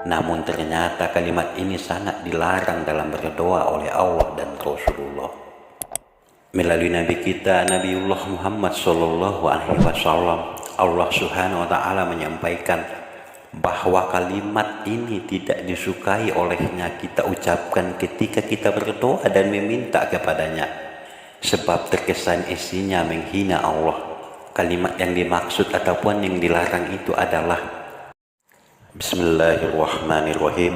Namun ternyata kalimat ini sangat dilarang dalam berdoa oleh Allah dan Rasulullah. Melalui Nabi kita Nabiullah Muhammad Sallallahu Alaihi Wasallam, Allah Subhanahu Wa Taala menyampaikan bahwa kalimat ini tidak disukai olehnya kita ucapkan ketika kita berdoa dan meminta kepadanya, sebab terkesan isinya menghina Allah. Kalimat yang dimaksud ataupun yang dilarang itu adalah Bismillahirrahmanirrahim.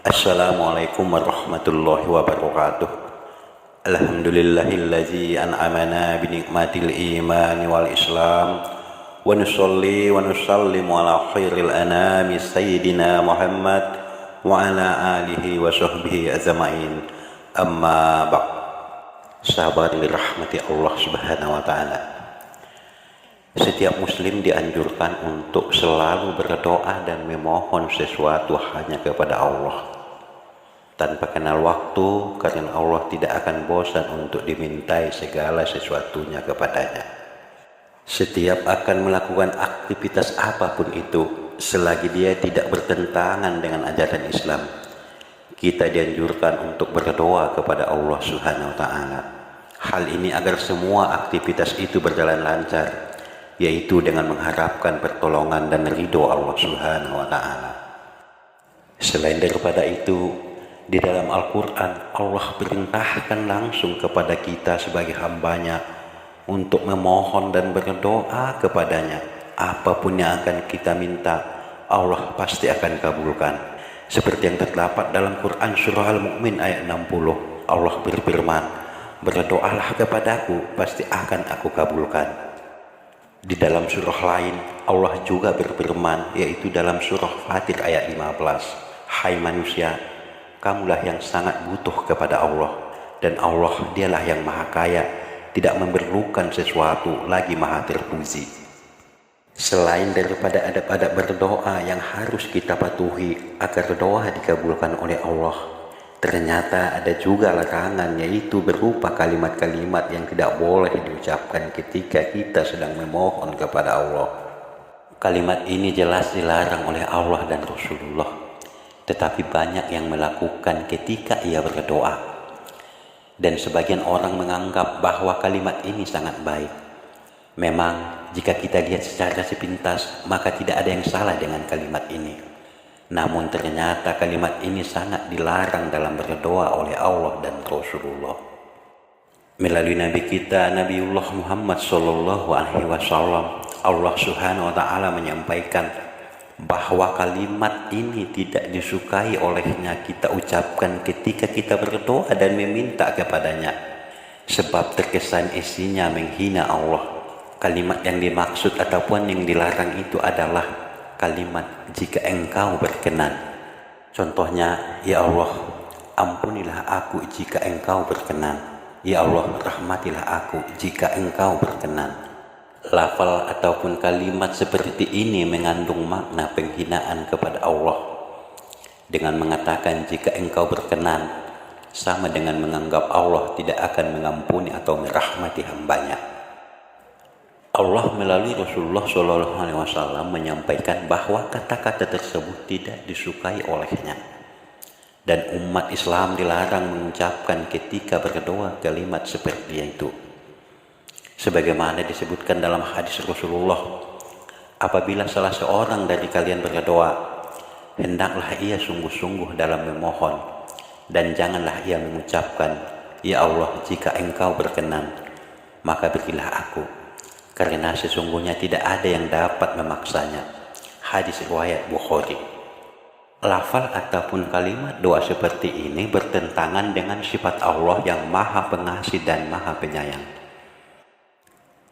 Assalamualaikum warahmatullahi wabarakatuh. Alhamdulillahillazi an'amana binikmatil imani wal islam. Wa nusalli wa nusallimu ala khairil anami sayyidina Muhammad wa ala alihi wa sahbihi ajma'in. Amma ba'd. Sahabat dirahmati Allah Subhanahu wa taala. Setiap muslim dianjurkan untuk selalu berdoa dan memohon sesuatu hanya kepada Allah, tanpa kenal waktu, karena Allah tidak akan bosan untuk dimintai segala sesuatunya kepadanya. Setiap akan melakukan aktivitas apapun itu, selagi dia tidak bertentangan dengan ajaran Islam, kita dianjurkan untuk berdoa kepada Allah Subhanahu wa taala. Hal ini agar semua aktivitas itu berjalan lancar, yaitu dengan mengharapkan pertolongan dan ridho Allah Subhanahu wa taala. Selain daripada itu, di dalam Al-Quran Allah perintahkan langsung kepada kita sebagai hambanya untuk memohon dan berdoa kepadanya. Apapun yang akan kita minta, Allah pasti akan kabulkan. Seperti yang terdapat dalam Quran surah Al-Mu'min ayat 60, Allah berfirman, "Berdoalah kepadaku, pasti akan aku kabulkan." Di dalam surah lain Allah juga berfirman, yaitu dalam surah Fatir ayat 15, "Hai manusia, kamulah yang sangat butuh kepada Allah, dan Allah dialah yang maha kaya, tidak memerlukan sesuatu, lagi maha terpuji." Selain daripada adab-adab berdoa yang harus kita patuhi agar doa dikabulkan oleh Allah, ternyata ada juga larangan, yaitu berupa kalimat-kalimat yang tidak boleh diucapkan ketika kita sedang memohon kepada Allah. Kalimat ini jelas dilarang oleh Allah dan Rasulullah, tetapi banyak yang melakukan ketika ia berdoa. Dan sebagian orang menganggap bahwa kalimat ini sangat baik. Memang jika kita lihat secara sepintas, maka tidak ada yang salah dengan kalimat ini. Namun ternyata kalimat ini sangat dilarang dalam berdoa oleh Allah dan Rasulullah. Melalui Nabi kita Nabiullah Muhammad Sallallahu Alaihi Wasallam, Allah Subhanahu Wa Taala menyampaikan bahwa kalimat ini tidak disukai olehnya kita ucapkan ketika kita berdoa dan meminta kepadanya, sebab terkesan isinya menghina Allah. Kalimat yang dimaksud ataupun yang dilarang itu adalah kalimat "jika engkau berkenan". Contohnya, "Ya Allah, ampunilah aku jika engkau berkenan. Ya Allah, rahmatilah aku jika engkau berkenan." Lafal ataupun kalimat seperti ini mengandung makna penghinaan kepada Allah. Dengan mengatakan "jika engkau berkenan", sama dengan menganggap Allah tidak akan mengampuni atau merahmati hambanya. Allah melalui Rasulullah SAW menyampaikan bahwa kata-kata tersebut tidak disukai olehnya, dan umat Islam dilarang mengucapkan ketika berdoa kalimat seperti itu. Sebagaimana disebutkan dalam hadis Rasulullah, apabila salah seorang dari kalian berdoa, hendaklah ia sungguh-sungguh dalam memohon, dan janganlah ia mengucapkan, "Ya Allah, jika engkau berkenan, maka berilah aku, karena sesungguhnya tidak ada yang dapat memaksanya." Hadis riwayat Bukhari. Lafal ataupun kalimat doa seperti ini bertentangan dengan sifat Allah yang maha pengasih dan maha penyayang.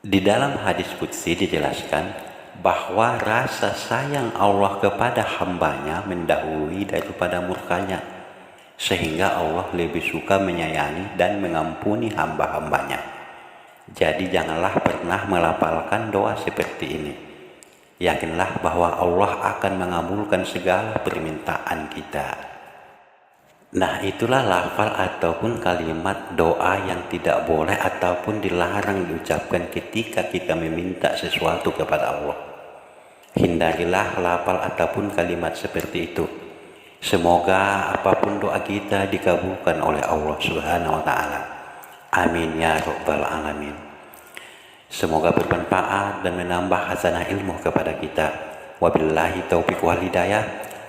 Di dalam hadis qudsi dijelaskan bahwa rasa sayang Allah kepada hambanya mendahului daripada murkanya, sehingga Allah lebih suka menyayangi dan mengampuni hamba-hambanya. Jadi janganlah pernah melafalkan doa seperti ini. Yakinlah bahwa Allah akan mengabulkan segala permintaan kita. Nah, itulah lafal ataupun kalimat doa yang tidak boleh ataupun dilarang diucapkan ketika kita meminta sesuatu kepada Allah. Hindarilah lafal ataupun kalimat seperti itu. Semoga apapun doa kita dikabulkan oleh Allah Subhanahu wa taala. Amin ya rabbal alamin. Semoga bermanfaat dan menambah hasanah ilmu kepada kita. Wabillahi taufiq wal hidayah.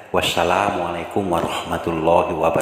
Wassalamualaikum warahmatullahi wabarakatuh.